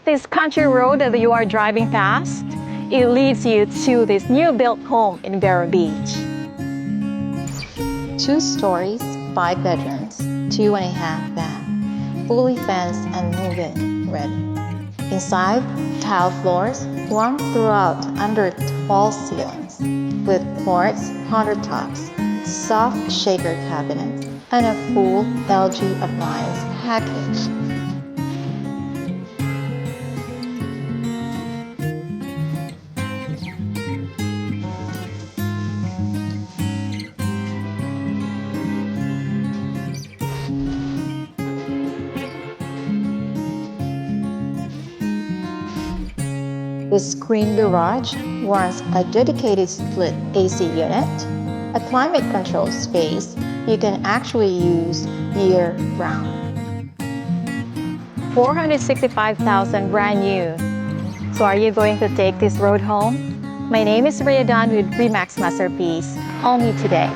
This country road that you are driving past, it leads you to this new built home in Vero Beach. 2 stories, 5 bedrooms, 2.5 bath, fully fenced and move-in ready. Inside, tile floors run throughout under tall ceilings, with quartz countertops, soft shaker cabinets, and a full LG appliance package. The screen garage runs a dedicated split AC unit, a climate-controlled space you can actually use year-round. 465,000 brand new. So are you going to take this road home? My name is Rhea Dunn with Remax Masterpiece, only today.